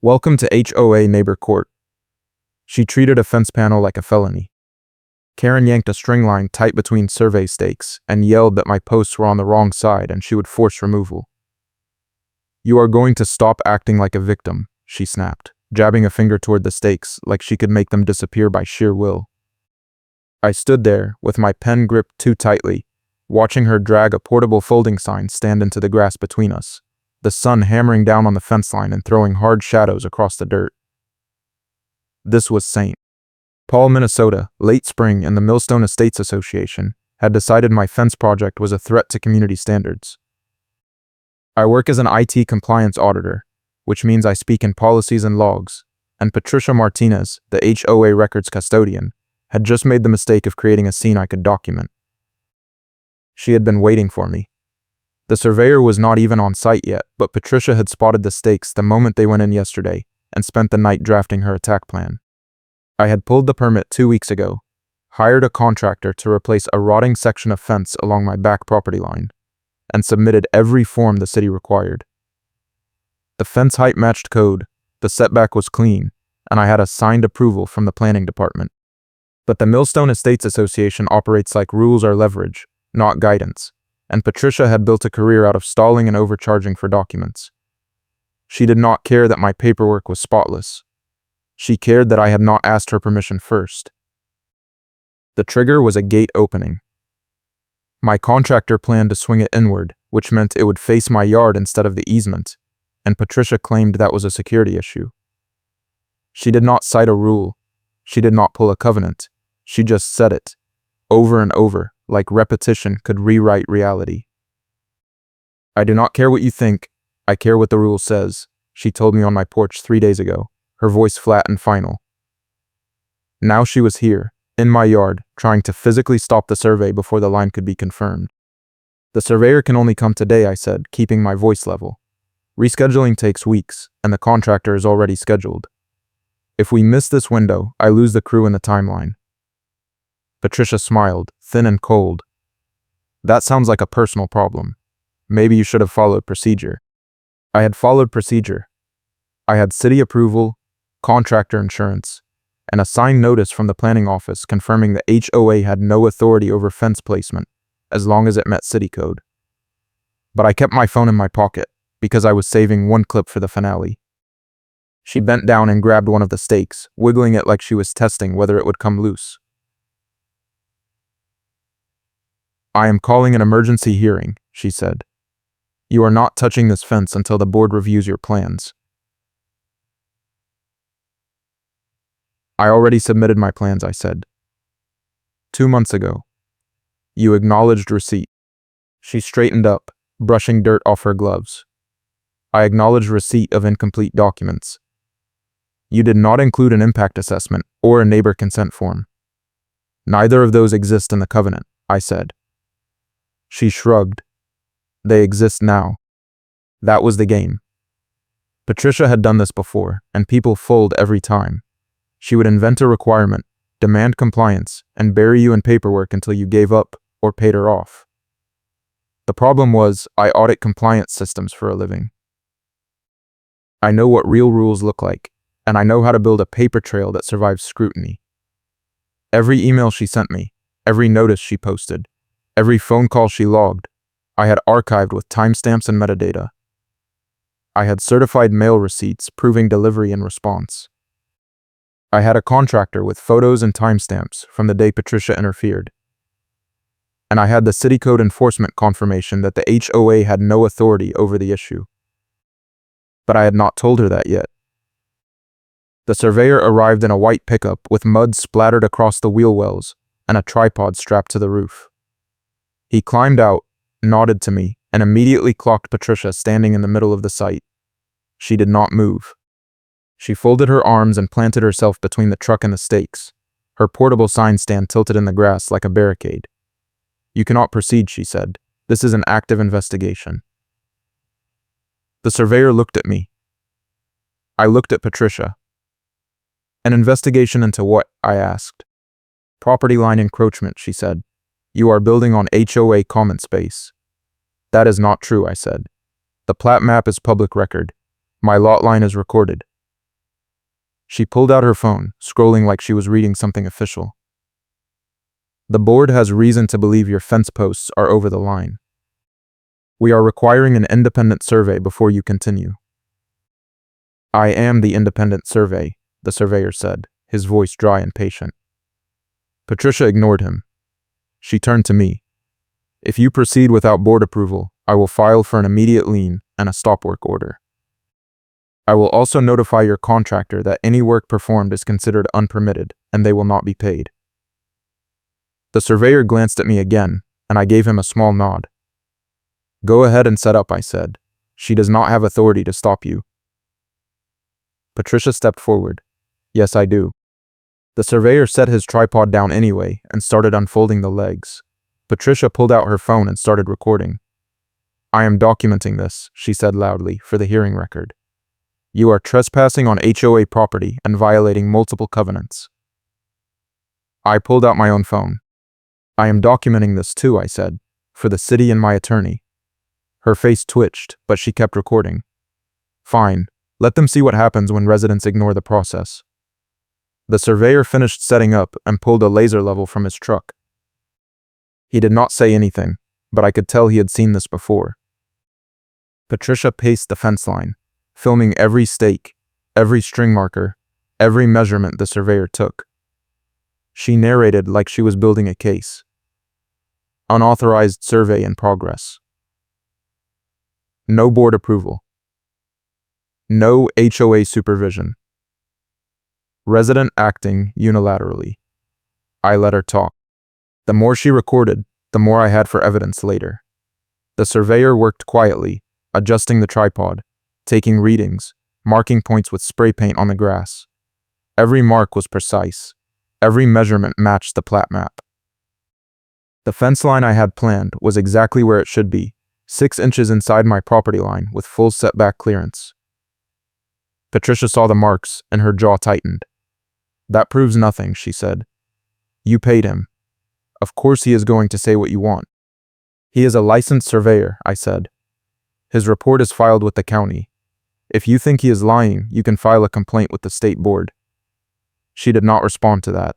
Welcome to HOA Neighbor Court. She treated a fence panel like a felony. Karen yanked a string line tight between survey stakes and yelled that my posts were on the wrong side and she would force removal. "You are going to stop acting like a victim," she snapped, jabbing a finger toward the stakes like she could make them disappear by sheer will. I stood there, with my pen gripped too tightly, watching her drag a portable folding sign stand into the grass between us, the sun hammering down on the fence line and throwing hard shadows across the dirt. This was St. Paul, Minnesota, late spring, and the Millstone Estates Association had decided my fence project was a threat to community standards. I work as an IT compliance auditor, which means I speak in policies and logs, and Patricia Martinez, the HOA records custodian, had just made the mistake of creating a scene I could document. She had been waiting for me. The surveyor was not even on site yet, but Patricia had spotted the stakes the moment they went in yesterday and spent the night drafting her attack plan. I had pulled the permit 2 weeks ago, hired a contractor to replace a rotting section of fence along my back property line, and submitted every form the city required. The fence height matched code, the setback was clean, and I had a signed approval from the planning department. But the Millstone Estates Association operates like rules are leverage, not guidance, and Patricia had built a career out of stalling and overcharging for documents. She did not care that my paperwork was spotless. She cared that I had not asked her permission first. The trigger was a gate opening. My contractor planned to swing it inward, which meant it would face my yard instead of the easement, and Patricia claimed that was a security issue. She did not cite a rule. She did not pull a covenant. She just said it, over and over, like repetition could rewrite reality. "I do not care what you think. I care what the rule says," she told me on my porch 3 days ago, her voice flat and final. Now she was here, in my yard, trying to physically stop the survey before the line could be confirmed. "The surveyor can only come today," I said, keeping my voice level. "Rescheduling takes weeks, and the contractor is already scheduled. If we miss this window, I lose the crew and the timeline." Patricia smiled, thin and cold. "That sounds like a personal problem. Maybe you should have followed procedure." I had followed procedure. I had city approval, contractor insurance, and a signed notice from the planning office confirming the HOA had no authority over fence placement, as long as it met city code. But I kept my phone in my pocket, because I was saving one clip for the finale. She bent down and grabbed one of the stakes, wiggling it like she was testing whether it would come loose. "I am calling an emergency hearing," she said. "You are not touching this fence until the board reviews your plans." "I already submitted my plans," I said. "2 months ago. You acknowledged receipt." She straightened up, brushing dirt off her gloves. "I acknowledged receipt of incomplete documents. You did not include an impact assessment or a neighbor consent form. Neither of those exist in the covenant," I said. She shrugged. "They exist now." That was the game. Patricia had done this before, and people fold every time. She would invent a requirement, demand compliance, and bury you in paperwork until you gave up or paid her off. The problem was, I audit compliance systems for a living. I know what real rules look like, and I know how to build a paper trail that survives scrutiny. Every email she sent me, every notice she posted, every phone call she logged, I had archived with timestamps and metadata. I had certified mail receipts proving delivery and response. I had a contractor with photos and timestamps from the day Patricia interfered. And I had the city code enforcement confirmation that the HOA had no authority over the issue. But I had not told her that yet. The surveyor arrived in a white pickup with mud splattered across the wheel wells and a tripod strapped to the roof. He climbed out, nodded to me, and immediately clocked Patricia standing in the middle of the site. She did not move. She folded her arms and planted herself between the truck and the stakes, her portable sign stand tilted in the grass like a barricade. "You cannot proceed," she said. "This is an active investigation." The surveyor looked at me. I looked at Patricia. "An investigation into what?" I asked. "Property line encroachment," she said. "You are building on HOA common space." "That is not true," I said. "The plat map is public record. My lot line is recorded. She pulled out her phone, scrolling like she was reading something official. The board has reason to believe your fence posts are over the line. We are requiring an independent survey before you continue. I am the independent survey, the surveyor said, his voice dry and patient. Patricia ignored him. She turned to me. If you proceed without board approval, I will file for an immediate lien and a stop work order. I will also notify your contractor that any work performed is considered unpermitted and they will not be paid. The surveyor glanced at me again, and I gave him a small nod. Go ahead and set up, I said. She does not have authority to stop you. Patricia stepped forward. Yes, I do. The surveyor set his tripod down anyway and started unfolding the legs. Patricia pulled out her phone and started recording. I am documenting this, she said loudly, for the hearing record. You are trespassing on HOA property and violating multiple covenants. I pulled out my own phone. I am documenting this too, I said, for the city and my attorney. Her face twitched, but she kept recording. Fine, let them see what happens when residents ignore the process. The surveyor finished setting up and pulled a laser level from his truck. He did not say anything, but I could tell he had seen this before. Patricia paced the fence line, filming every stake, every string marker, every measurement the surveyor took. She narrated like she was building a case. Unauthorized survey in progress. No board approval. No HOA supervision. Resident acting unilaterally. I let her talk. The more she recorded, the more I had for evidence later. The surveyor worked quietly, adjusting the tripod, taking readings, marking points with spray paint on the grass. Every mark was precise. Every measurement matched the plat map. The fence line I had planned was exactly where it should be, 6 inches inside my property line with full setback clearance. Patricia saw the marks and her jaw tightened. That proves nothing, she said. You paid him. Of course he is going to say what you want. He is a licensed surveyor, I said. His report is filed with the county. If you think he is lying, you can file a complaint with the state board. She did not respond to that.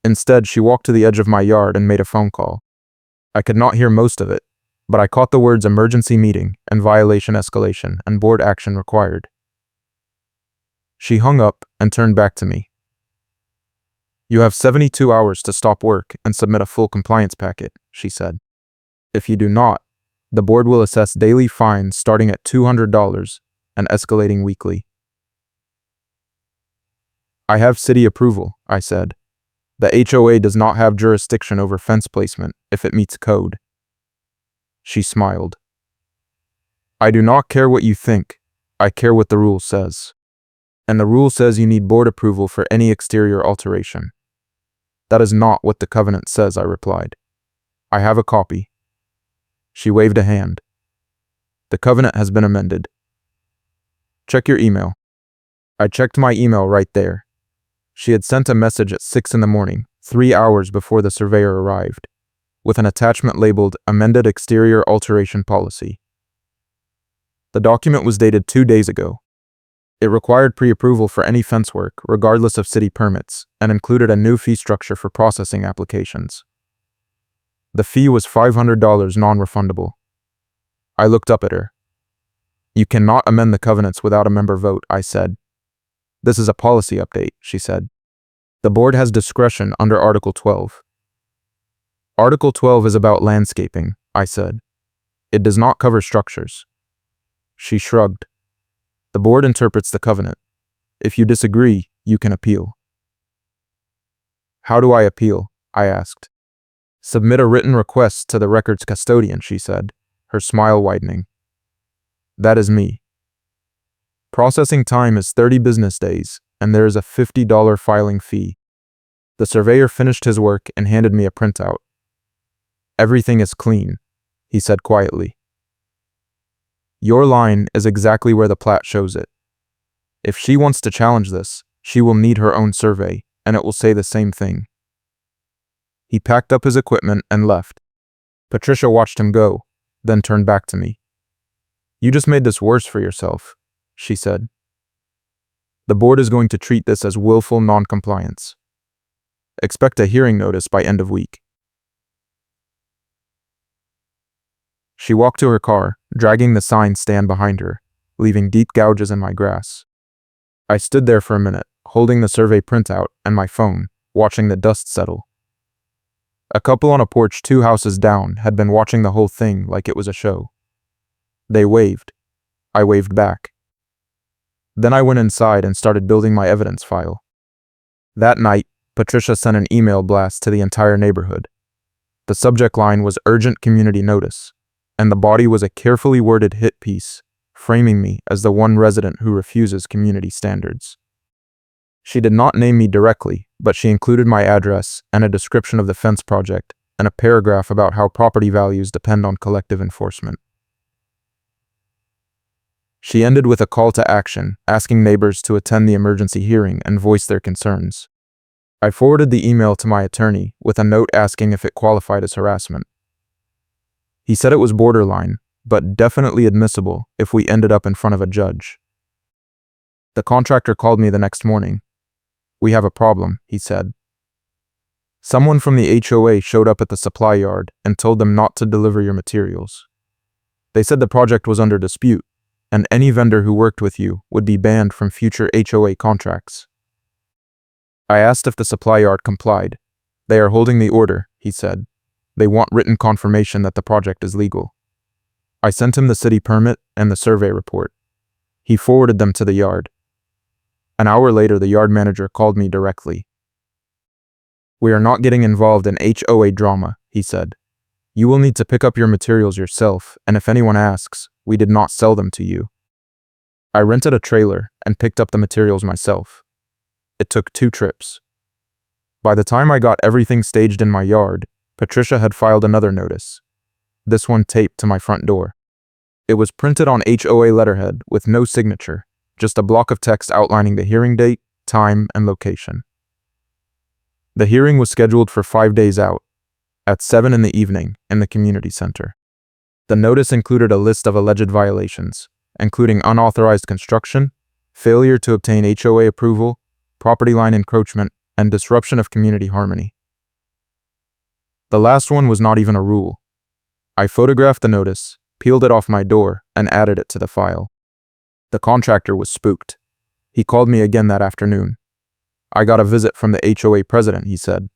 Instead, she walked to the edge of my yard and made a phone call. I could not hear most of it, but I caught the words emergency meeting and violation escalation and board action required. She hung up and turned back to me. You have 72 hours to stop work and submit a full compliance packet, she said. If you do not, the board will assess daily fines starting at $200 and escalating weekly. I have city approval, I said. The HOA does not have jurisdiction over fence placement if it meets code. She smiled. I do not care what you think. I care what the rule says. And the rule says you need board approval for any exterior alteration. That is not what the covenant says, I replied. I have a copy. She waved a hand. The covenant has been amended. Check your email. I checked my email right there. She had sent a message at 6 in the morning, 3 hours before the surveyor arrived, with an attachment labeled Amended Exterior Alteration Policy. The document was dated 2 days ago. It required pre-approval for any fence work, regardless of city permits, and included a new fee structure for processing applications. The fee was $500 non-refundable. I looked up at her. You cannot amend the covenants without a member vote, I said. This is a policy update, she said. The board has discretion under Article 12. Article 12 is about landscaping, I said. It does not cover structures. She shrugged. The board interprets the covenant. If you disagree, you can appeal. How do I appeal? I asked. Submit a written request to the record's custodian, she said, her smile widening. That is me. Processing time is 30 business days, and there is a $50 filing fee. The surveyor finished his work and handed me a printout. Everything is clean, he said quietly. Your line is exactly where the plat shows it. If she wants to challenge this, she will need her own survey, and it will say the same thing. He packed up his equipment and left. Patricia watched him go, then turned back to me. You just made this worse for yourself, she said. The board is going to treat this as willful non-compliance. Expect a hearing notice by end of week. She walked to her car, dragging the sign stand behind her, leaving deep gouges in my grass. I stood there for a minute, holding the survey printout and my phone, watching the dust settle. A couple on a porch 2 houses down had been watching the whole thing like it was a show. They waved. I waved back. Then I went inside and started building my evidence file. That night, Patricia sent an email blast to the entire neighborhood. The subject line was urgent community notice, and the body was a carefully worded hit piece, framing me as the one resident who refuses community standards. She did not name me directly, but she included my address and a description of the fence project and a paragraph about how property values depend on collective enforcement. She ended with a call to action, asking neighbors to attend the emergency hearing and voice their concerns. I forwarded the email to my attorney with a note asking if it qualified as harassment. He said it was borderline, but definitely admissible if we ended up in front of a judge. The contractor called me the next morning. "We have a problem," he said. "Someone from the HOA showed up at the supply yard and told them not to deliver your materials. They said the project was under dispute, and any vendor who worked with you would be banned from future HOA contracts." I asked if the supply yard complied. "They are holding the order," he said. "They want written confirmation that the project is legal." I sent him the city permit and the survey report. He forwarded them to the yard. An hour later, the yard manager called me directly. "We are not getting involved in HOA drama," he said. "You will need to pick up your materials yourself, and if anyone asks, we did not sell them to you." I rented a trailer and picked up the materials myself. It took 2 trips. By the time I got everything staged in my yard, Patricia had filed another notice, this one taped to my front door. It was printed on HOA letterhead with no signature, just a block of text outlining the hearing date, time, and location. The hearing was scheduled for 5 days out, at 7 in the evening in the community center. The notice included a list of alleged violations, including unauthorized construction, failure to obtain HOA approval, property line encroachment, and disruption of community harmony. The last one was not even a rule. I photographed the notice, peeled it off my door, and added it to the file. The contractor was spooked. He called me again that afternoon. "I got a visit from the HOA president," he said.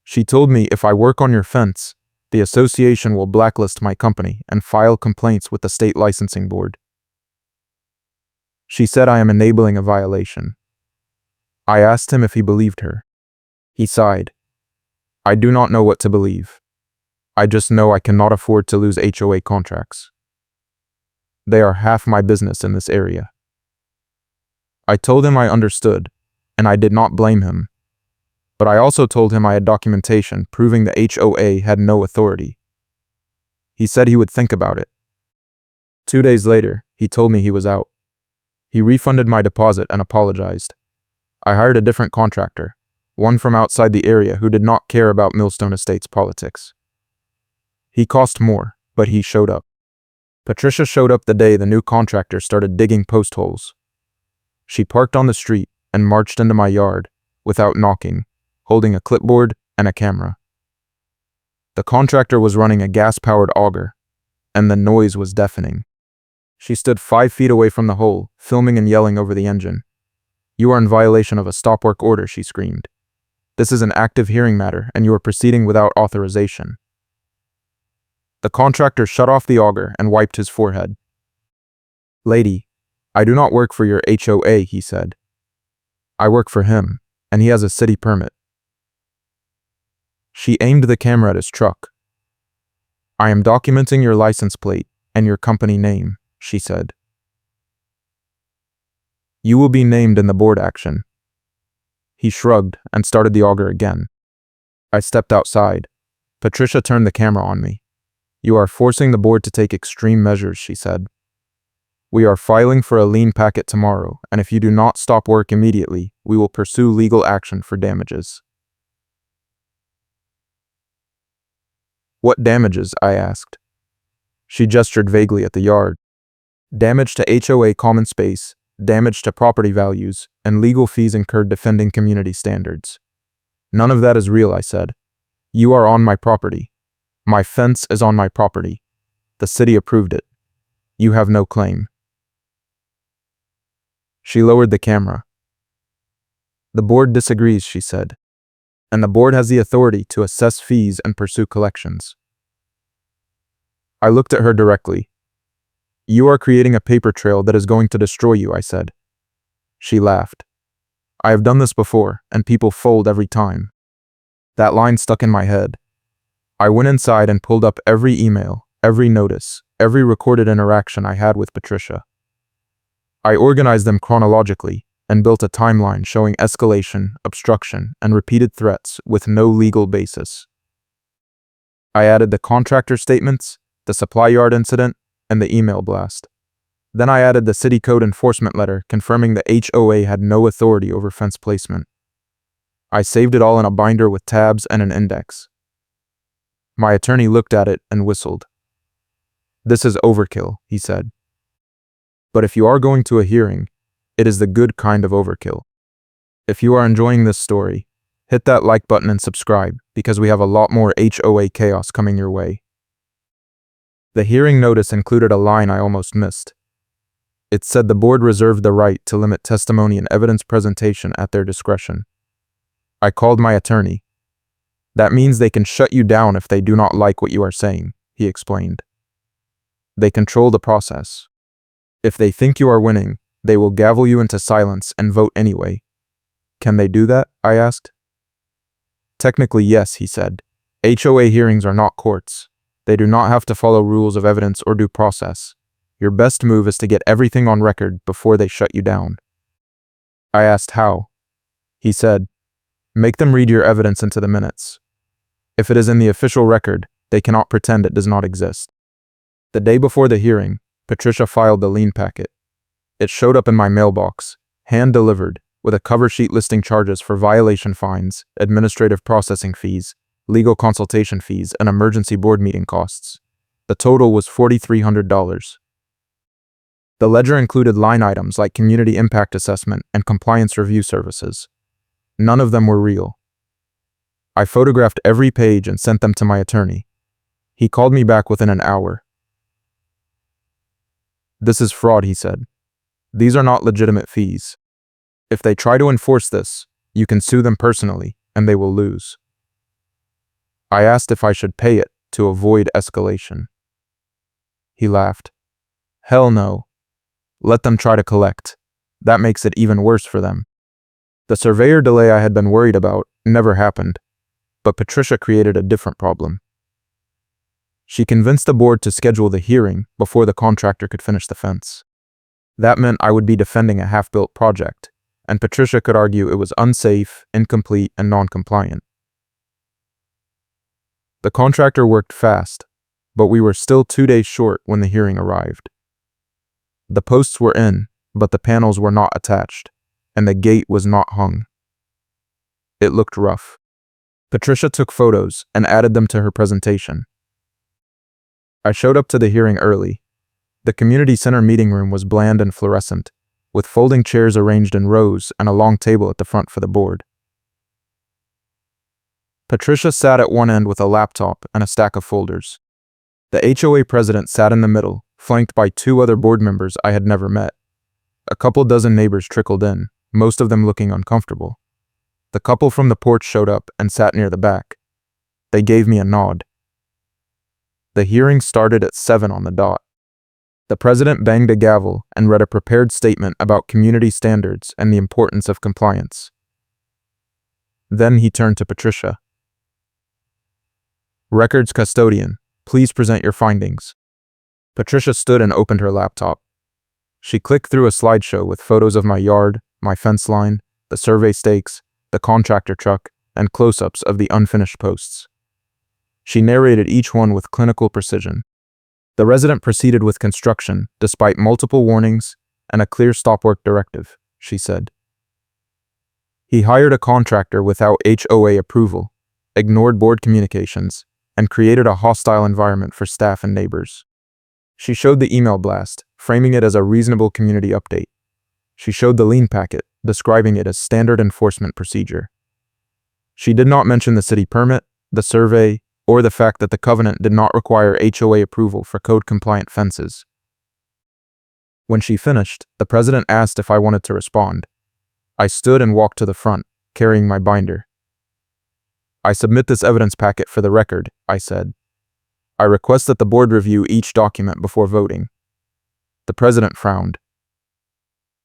"She told me if I work on your fence, the association will blacklist my company and file complaints with the state licensing board. She said I am enabling a violation." I asked him if he believed her. He sighed. "I do not know what to believe. I just know I cannot afford to lose HOA contracts. They are half my business in this area." I told him I understood, and I did not blame him. But I also told him I had documentation proving the HOA had no authority. He said he would think about it. 2 days later, he told me he was out. He refunded my deposit and apologized. I hired a different contractor, one from outside the area who did not care about Millstone Estates politics. He cost more, but he showed up. Patricia showed up the day the new contractor started digging post holes. She parked on the street and marched into my yard, without knocking, holding a clipboard and a camera. The contractor was running a gas-powered auger, and the noise was deafening. She stood 5 feet away from the hole, filming and yelling over the engine. "You are in violation of a stop work order," she screamed. "This is an active hearing matter, and you are proceeding without authorization." The contractor shut off the auger and wiped his forehead. "Lady, I do not work for your HOA," he said. "I work for him, and he has a city permit." She aimed the camera at his truck. "I am documenting your license plate and your company name," she said. "You will be named in the board action." He shrugged and started the auger again. I stepped outside. Patricia turned the camera on me. "You are forcing the board to take extreme measures," she said. "We are filing for a lien packet tomorrow, and if you do not stop work immediately, we will pursue legal action for damages." "What damages?" I asked. She gestured vaguely at the yard. "Damage to HOA common space, damage to property values, and legal fees incurred defending community standards. None of that is real, I said. You are on my property. My fence is on my property. The city approved it. You have no claim. She lowered the camera. The board disagrees, she said, and the board has the authority to assess fees and pursue collections. I looked at her directly. You are creating a paper trail that is going to destroy you, I said. She laughed. I have done this before, and people fold every time. That line stuck in my head. I went inside and pulled up every email, every notice, every recorded interaction I had with Patricia. I organized them chronologically and built a timeline showing escalation, obstruction, and repeated threats with no legal basis. I added the contractor statements, the supply yard incident, and the email blast. Then I added the city code enforcement letter confirming the HOA had no authority over fence placement. I saved it all in a binder with tabs and an index. My attorney looked at it and whistled. This is overkill, he said. But if you are going to a hearing, it is the good kind of overkill. If you are enjoying this story, hit that like button and subscribe because we have a lot more HOA chaos coming your way. The hearing notice included a line I almost missed. It said the board reserved the right to limit testimony and evidence presentation at their discretion. I called my attorney. That means they can shut you down if they do not like what you are saying, he explained. They control the process. If they think you are winning, they will gavel you into silence and vote anyway. Can they do that? I asked. Technically, yes, he said. HOA hearings are not courts. They do not have to follow rules of evidence or due process. Your best move is to get everything on record before they shut you down. I asked how. He said, make them read your evidence into the minutes. If it is in the official record, they cannot pretend it does not exist. The day before the hearing, Patricia filed the lien packet. It showed up in my mailbox, hand-delivered, with a cover sheet listing charges for violation fines, administrative processing fees, legal consultation fees, and emergency board meeting costs. The total was $4,300. The ledger included line items like community impact assessment and compliance review services. None of them were real. I photographed every page and sent them to my attorney. He called me back within an hour. This is fraud, he said. These are not legitimate fees. If they try to enforce this, you can sue them personally, and they will lose. I asked if I should pay it to avoid escalation. He laughed. Hell no. Let them try to collect. That makes it even worse for them. The surveyor delay I had been worried about never happened, but Patricia created a different problem. She convinced the board to schedule the hearing before the contractor could finish the fence. That meant I would be defending a half-built project, and Patricia could argue it was unsafe, incomplete, and non-compliant. The contractor worked fast, but we were still 2 days short when the hearing arrived. The posts were in, but the panels were not attached, and the gate was not hung. It looked rough. Patricia took photos and added them to her presentation. I showed up to the hearing early. The community center meeting room was bland and fluorescent, with folding chairs arranged in rows and a long table at the front for the board. Patricia sat at one end with a laptop and a stack of folders. The HOA president sat in the middle, flanked by 2 other board members I had never met. A couple dozen neighbors trickled in, most of them looking uncomfortable. The couple from the porch showed up and sat near the back. They gave me a nod. The hearing started at 7 on the dot. The president banged a gavel and read a prepared statement about community standards and the importance of compliance. Then he turned to Patricia. Records custodian, please present your findings. Patricia stood and opened her laptop. She clicked through a slideshow with photos of my yard, my fence line, the survey stakes, the contractor truck, and close-ups of the unfinished posts. She narrated each one with clinical precision. The resident proceeded with construction despite multiple warnings and a clear stop-work directive, she said. He hired a contractor without HOA approval, ignored board communications, and created a hostile environment for staff and neighbors. She showed the email blast, framing it as a reasonable community update. She showed the lien packet, describing it as standard enforcement procedure. She did not mention the city permit, the survey, or the fact that the covenant did not require HOA approval for code-compliant fences. When she finished, the president asked if I wanted to respond. I stood and walked to the front, carrying my binder. "I submit this evidence packet for the record," I said. "I request that the board review each document before voting." The president frowned.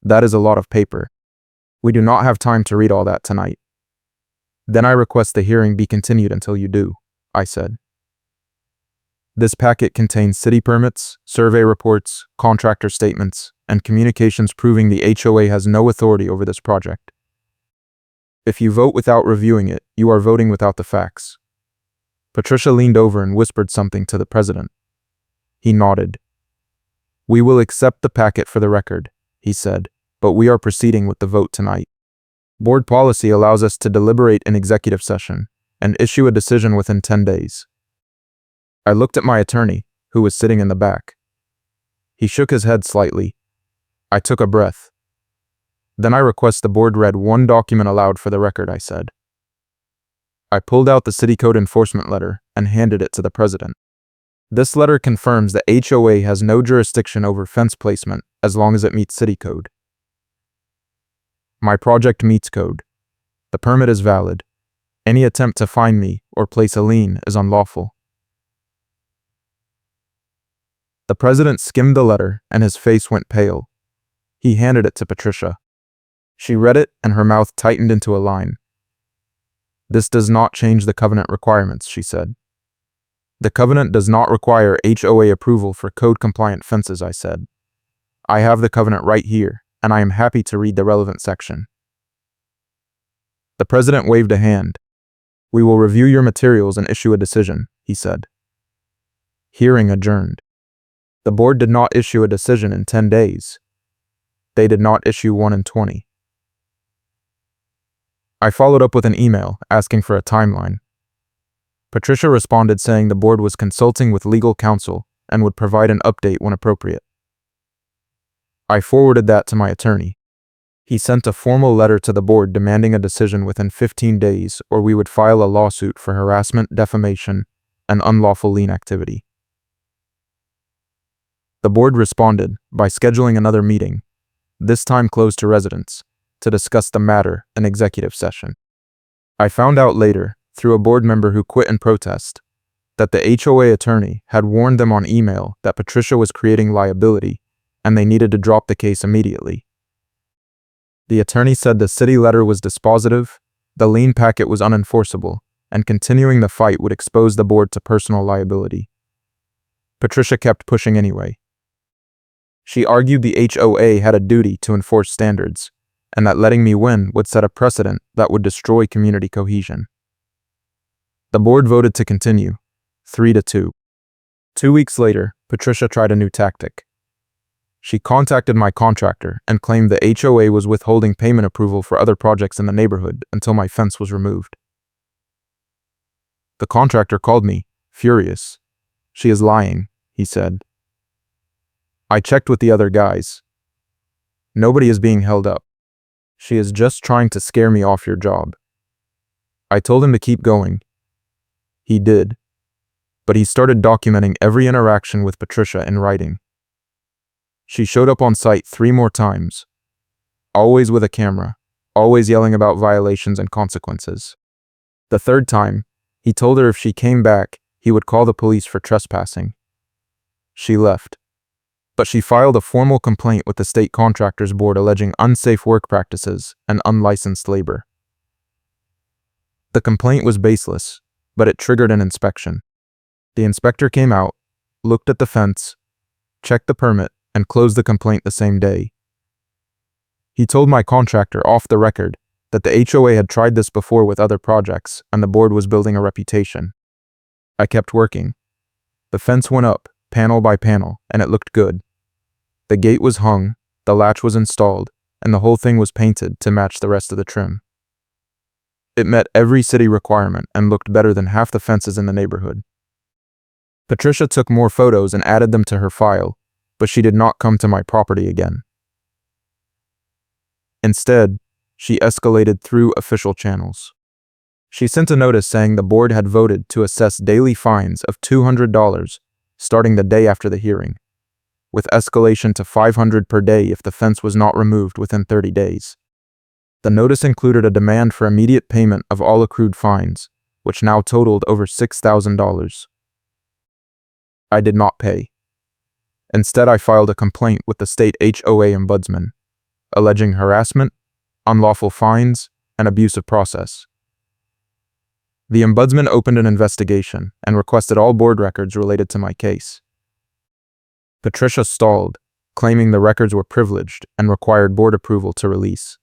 "That is a lot of paper. We do not have time to read all that tonight." "Then I request the hearing be continued until you do," I said. This packet contains city permits, survey reports, contractor statements, and communications proving the HOA has no authority over this project. If you vote without reviewing it, you are voting without the facts. Patricia leaned over and whispered something to the president. He nodded. "We will accept the packet for the record," he said, "but we are proceeding with the vote tonight. Board policy allows us to deliberate in executive session and issue a decision within 10 days. I looked at my attorney, who was sitting in the back. He shook his head slightly. I took a breath. "Then I request the board read one document aloud for the record," I said. I pulled out the city code enforcement letter and handed it to the president. This letter confirms that HOA has no jurisdiction over fence placement as long as it meets city code. My project meets code. The permit is valid. Any attempt to fine me or place a lien is unlawful. The president skimmed the letter and his face went pale. He handed it to Patricia. She read it and her mouth tightened into a line. "This does not change the covenant requirements," she said. "The covenant does not require HOA approval for code-compliant fences," I said. "I have the covenant right here, and I am happy to read the relevant section." The president waved a hand. "We will review your materials and issue a decision," he said. Hearing adjourned. The board did not issue a decision in 10 days. They did not issue one in 20. I followed up with an email asking for a timeline. Patricia responded saying the board was consulting with legal counsel and would provide an update when appropriate. I forwarded that to my attorney. He sent a formal letter to the board demanding a decision within 15 days or we would file a lawsuit for harassment, defamation, and unlawful lien activity. The board responded by scheduling another meeting, this time closed to residents, to discuss the matter in executive session. I found out later, through a board member who quit in protest, that the HOA attorney had warned them on email that Patricia was creating liability and they needed to drop the case immediately. The attorney said the city letter was dispositive, the lien packet was unenforceable, and continuing the fight would expose the board to personal liability. Patricia kept pushing anyway. She argued the HOA had a duty to enforce standards, and that letting me win would set a precedent that would destroy community cohesion. The board voted to continue, 3-2. 2 weeks later, Patricia tried a new tactic. She contacted my contractor and claimed the HOA was withholding payment approval for other projects in the neighborhood until my fence was removed. The contractor called me, furious. "She is lying," he said. I checked with the other guys. "Nobody is being held up. She is just trying to scare me off your job." I told him to keep going. He did, but he started documenting every interaction with Patricia in writing. She showed up on site 3 more times, always with a camera, always yelling about violations and consequences. The 3rd time, he told her if she came back, he would call the police for trespassing. She left, but she filed a formal complaint with the state contractors board alleging unsafe work practices and unlicensed labor. The complaint was baseless, but it triggered an inspection. The inspector came out, looked at the fence, checked the permit, and closed the complaint the same day. He told my contractor off the record that the HOA had tried this before with other projects and the board was building a reputation. I kept working. The fence went up, panel by panel, and it looked good. The gate was hung, the latch was installed, and the whole thing was painted to match the rest of the trim. It met every city requirement and looked better than half the fences in the neighborhood. Patricia took more photos and added them to her file, but she did not come to my property again. Instead, she escalated through official channels. She sent a notice saying the board had voted to assess daily fines of $200 starting the day after the hearing, with escalation to $500 per day if the fence was not removed within 30 days. The notice included a demand for immediate payment of all accrued fines, which now totaled over $6,000. I did not pay. Instead, I filed a complaint with the state HOA ombudsman, alleging harassment, unlawful fines, and abuse of process. The ombudsman opened an investigation and requested all board records related to my case. Patricia stalled, claiming the records were privileged and required board approval to release.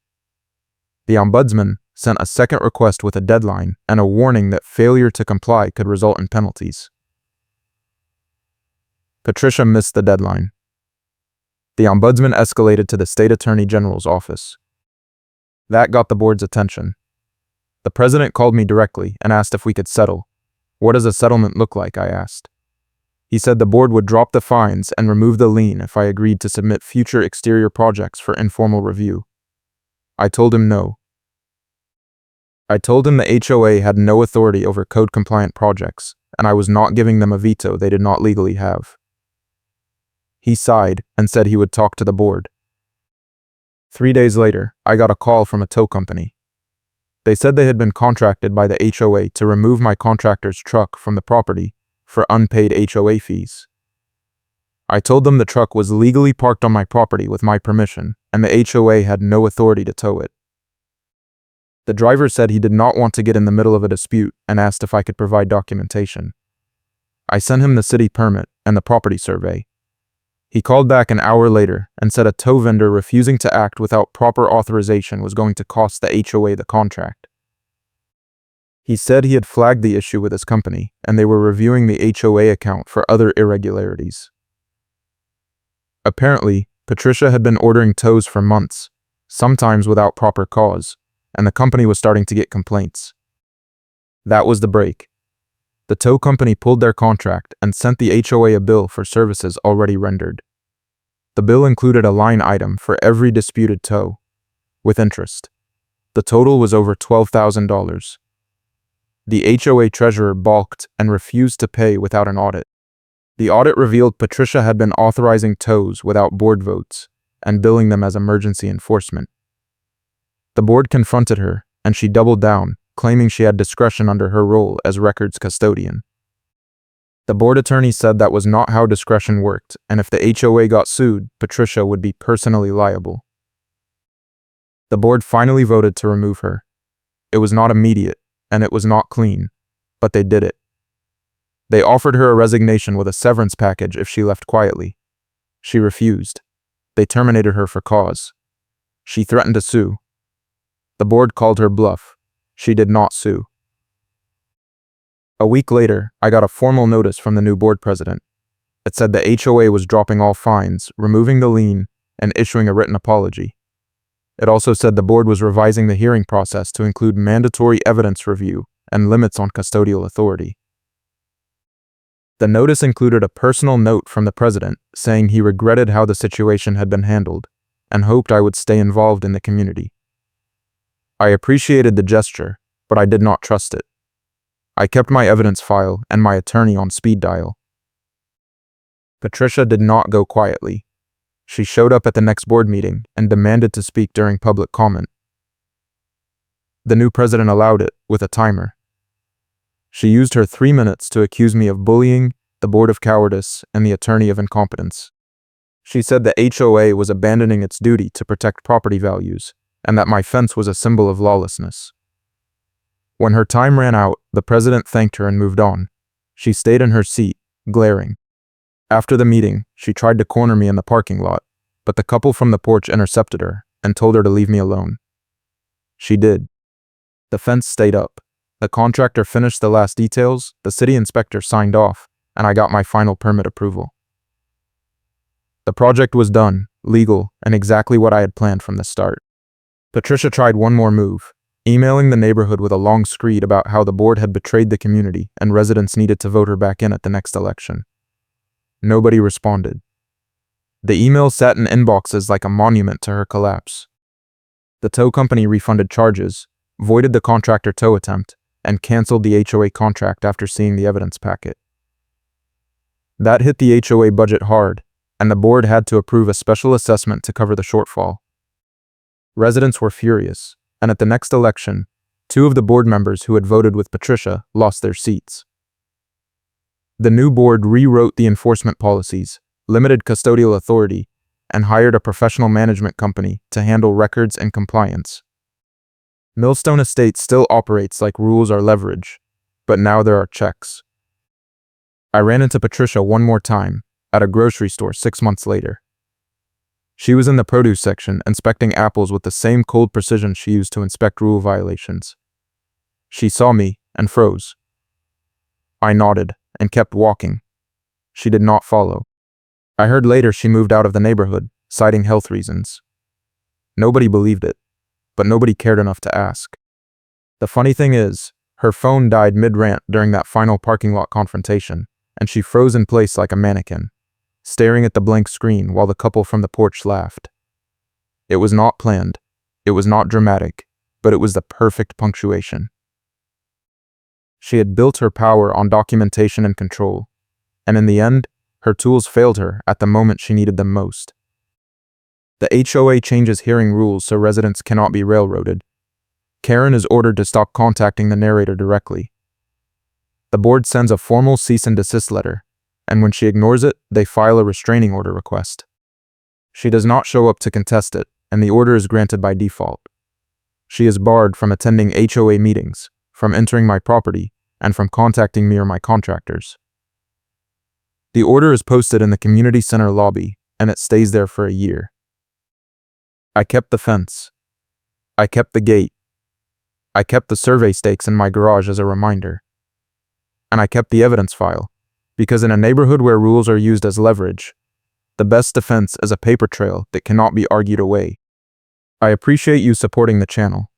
The ombudsman sent a second request with a deadline and a warning that failure to comply could result in penalties. Patricia missed the deadline. The ombudsman escalated to the state attorney general's office. That got the board's attention. The president called me directly and asked if we could settle. What does a settlement look like? I asked. He said the board would drop the fines and remove the lien if I agreed to submit future exterior projects for informal review. I told him no. I told him the HOA had no authority over code-compliant projects, and I was not giving them a veto they did not legally have. He sighed and said he would talk to the board. 3 days later, I got a call from a tow company. They said they had been contracted by the HOA to remove my contractor's truck from the property for unpaid HOA fees. I told them the truck was legally parked on my property with my permission, and the HOA had no authority to tow it. The driver said he did not want to get in the middle of a dispute and asked if I could provide documentation. I sent him the city permit and the property survey. He called back an hour later and said a tow vendor refusing to act without proper authorization was going to cost the HOA the contract. He said he had flagged the issue with his company and they were reviewing the HOA account for other irregularities. Apparently, Patricia had been ordering tows for months, sometimes without proper cause, and the company was starting to get complaints. That was the break. The tow company pulled their contract and sent the HOA a bill for services already rendered. The bill included a line item for every disputed tow, with interest. The total was over $12,000. The HOA treasurer balked and refused to pay without an audit. The audit revealed Patricia had been authorizing tows without board votes and billing them as emergency enforcement. The board confronted her, and she doubled down, claiming she had discretion under her role as records custodian. The board attorney said that was not how discretion worked, and if the HOA got sued, Patricia would be personally liable. The board finally voted to remove her. It was not immediate, and it was not clean, but they did it. They offered her a resignation with a severance package if she left quietly. She refused. They terminated her for cause. She threatened to sue. The board called her bluff. She did not sue. A week later, I got a formal notice from the new board president. It said the HOA was dropping all fines, removing the lien, and issuing a written apology. It also said the board was revising the hearing process to include mandatory evidence review and limits on custodial authority. The notice included a personal note from the president saying he regretted how the situation had been handled and hoped I would stay involved in the community. I appreciated the gesture, but I did not trust it. I kept my evidence file and my attorney on speed dial. Patricia did not go quietly. She showed up at the next board meeting and demanded to speak during public comment. The new president allowed it with a timer. She used her 3 minutes to accuse me of bullying, the board of cowardice, and the attorney of incompetence. She said the HOA was abandoning its duty to protect property values, and that my fence was a symbol of lawlessness. When her time ran out, the president thanked her and moved on. She stayed in her seat, glaring. After the meeting, she tried to corner me in the parking lot, but the couple from the porch intercepted her and told her to leave me alone. She did. The fence stayed up. The contractor finished the last details, the city inspector signed off, and I got my final permit approval. The project was done, legal, and exactly what I had planned from the start. Patricia tried one more move, emailing the neighborhood with a long screed about how the board had betrayed the community and residents needed to vote her back in at the next election. Nobody responded. The email sat in inboxes like a monument to her collapse. The tow company refunded charges, voided the contractor tow attempt, and canceled the HOA contract after seeing the evidence packet. That hit the HOA budget hard, and the board had to approve a special assessment to cover the shortfall. Residents were furious, and at the next election, 2 of the board members who had voted with Patricia lost their seats. The new board rewrote the enforcement policies, limited custodial authority, and hired a professional management company to handle records and compliance. Millstone Estate still operates like rules are leverage, but now there are checks. I ran into Patricia one more time, at a grocery store 6 months later. She was in the produce section inspecting apples with the same cold precision she used to inspect rule violations. She saw me and froze. I nodded and kept walking. She did not follow. I heard later she moved out of the neighborhood, citing health reasons. Nobody believed it, but nobody cared enough to ask. The funny thing is, her phone died mid-rant during that final parking lot confrontation, and she froze in place like a mannequin, staring at the blank screen while the couple from the porch laughed. It was not planned, it was not dramatic, but it was the perfect punctuation. She had built her power on documentation and control, and in the end, her tools failed her at the moment she needed them most. The HOA changes hearing rules so residents cannot be railroaded. Karen is ordered to stop contacting the narrator directly. The board sends a formal cease and desist letter, and when she ignores it, they file a restraining order request. She does not show up to contest it, and the order is granted by default. She is barred from attending HOA meetings, from entering my property, and from contacting me or my contractors. The order is posted in the community center lobby, and it stays there for a year. I kept the fence. I kept the gate. I kept the survey stakes in my garage as a reminder. And I kept the evidence file, because in a neighborhood where rules are used as leverage, the best defense is a paper trail that cannot be argued away. I appreciate you supporting the channel.